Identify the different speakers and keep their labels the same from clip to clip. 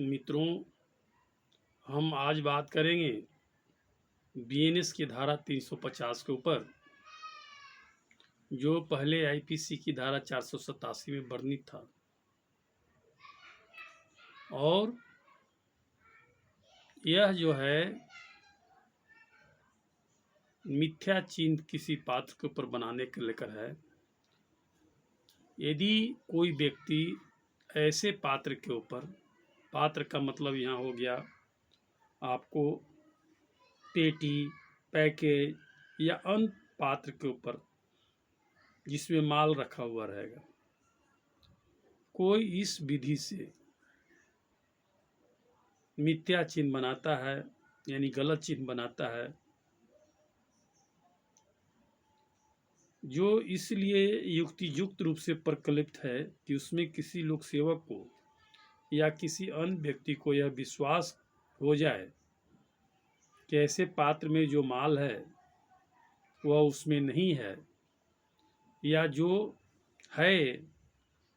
Speaker 1: मित्रों, हम आज बात करेंगे बीएनएस की धारा 350 के ऊपर, जो पहले आईपीसी की धारा 487 में वर्णित था। और यह जो है मिथ्या चिन्ह किसी पात्र के ऊपर बनाने के लेकर है। यदि कोई व्यक्ति ऐसे पात्र के ऊपर, पात्र का मतलब यहाँ हो गया आपको पेटी, पैकेज या अन्य पात्र के ऊपर जिसमें माल रखा हुआ रहेगा, कोई इस विधि से मिथ्या चिन्ह बनाता है, यानी गलत चिन्ह बनाता है, जो इसलिए युक्तियुक्त रूप से प्रकलित है कि उसमें किसी लोक सेवक को या किसी अन्य व्यक्ति को यह विश्वास हो जाए कि ऐसे पात्र में जो माल है वह उसमें नहीं है, या जो है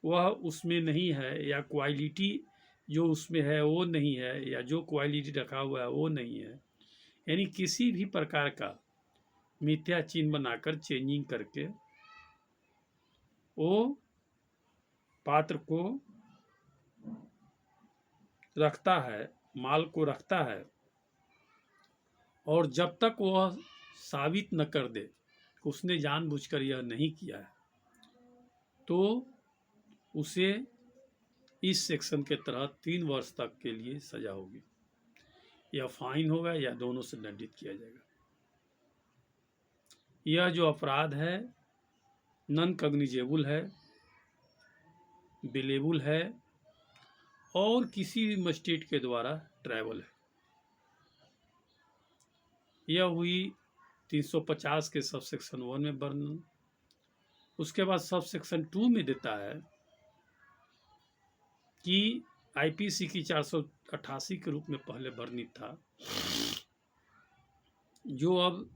Speaker 1: वह उसमें नहीं है, या क्वालिटी जो उसमें है वो नहीं है, या जो क्वालिटी रखा हुआ है वो नहीं है। यानी किसी भी प्रकार का मिथ्या चिन्ह बनाकर चेंजिंग करके वो पात्र को रखता है, माल को रखता है, और जब तक वह साबित न कर दे कि उसने जानबूझकर यह नहीं किया है, तो उसे इस सेक्शन के तहत 3 वर्ष तक के लिए सजा होगी, या फाइन होगा या दोनों से दंडित किया जाएगा। यह जो अपराध है नॉन कॉग्निजेबल है, बिलेबल है, और किसी भी मजिस्ट्रेट के द्वारा ट्रायबल है। यह हुई 350 के सब सेक्शन 1 में वर्णन। उसके बाद सब सेक्शन 2 में देता है कि आईपीसी की 488 के रूप में पहले वर्णित था, जो अब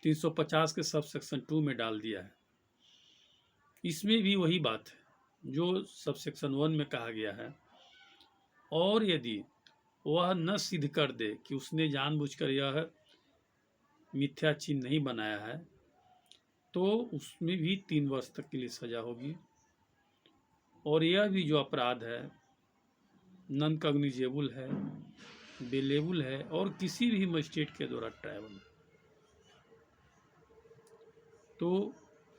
Speaker 1: 350 के सब सेक्शन 2 में डाल दिया है। इसमें भी वही बात है जो सब सेक्शन 1 में कहा गया है, और यदि वह न सिद्ध कर दे कि उसने जानबूझकर यह मिथ्या चिन्ह नहीं बनाया है, तो उसमें भी 3 वर्ष तक के लिए सजा होगी। और यह भी जो अपराध है नॉन कॉग्निजेबल है, बेलेबल है, और किसी भी मजिस्ट्रेट के द्वारा ट्रायबल। तो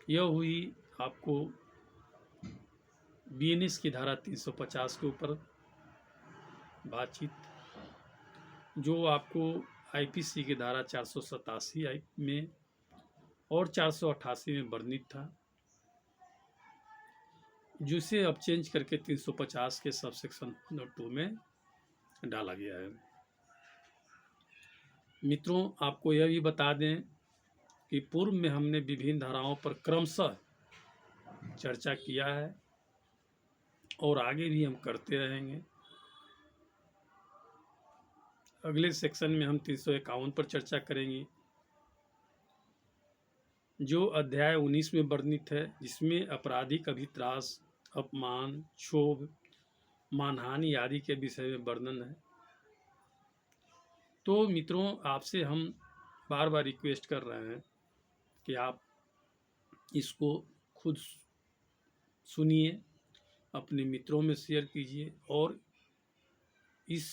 Speaker 1: यह हुई आपको बीएनएस की धारा 350 के ऊपर बातचीत, जो आपको आईपीसी की धारा 487 में और 488 में वर्णित था, जिसे अब चेंज करके 350 के सब सेक्शन 2 में डाला गया है। मित्रों, आपको यह भी बता दें कि पूर्व में हमने विभिन्न धाराओं पर क्रमशः चर्चा किया है और आगे भी हम करते रहेंगे। अगले सेक्शन में हम 351 पर चर्चा करेंगे, जो अध्याय 19 में वर्णित है, जिसमें आपराधिक अभित्रास, अपमान, क्षोभ, मानहानि आदि के विषय में वर्णन है। तो मित्रों, आपसे हम बार बार रिक्वेस्ट कर रहे हैं कि आप इसको खुद सुनिए, अपने मित्रों में शेयर कीजिए, और इस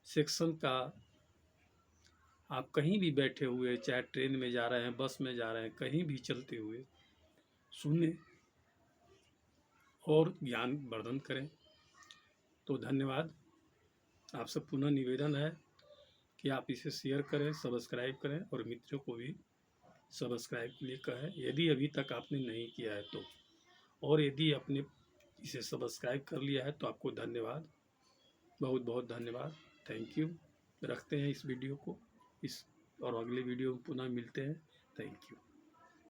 Speaker 1: सेक्शन का आप कहीं भी बैठे हुए, चाहे ट्रेन में जा रहे हैं, बस में जा रहे हैं, कहीं भी चलते हुए सुने और ज्ञान वर्धन करें। तो धन्यवाद। आपसे पुनः निवेदन है कि आप इसे शेयर करें, सब्सक्राइब करें, और मित्रों को भी सब्सक्राइब के लिए कहें यदि अभी तक आपने नहीं किया है तो। और यदि आपने इसे सब्सक्राइब कर लिया है तो आपको धन्यवाद, बहुत बहुत धन्यवाद, थैंक यू। रखते हैं इस वीडियो को, और अगले वीडियो में पुनः मिलते हैं। Thank you.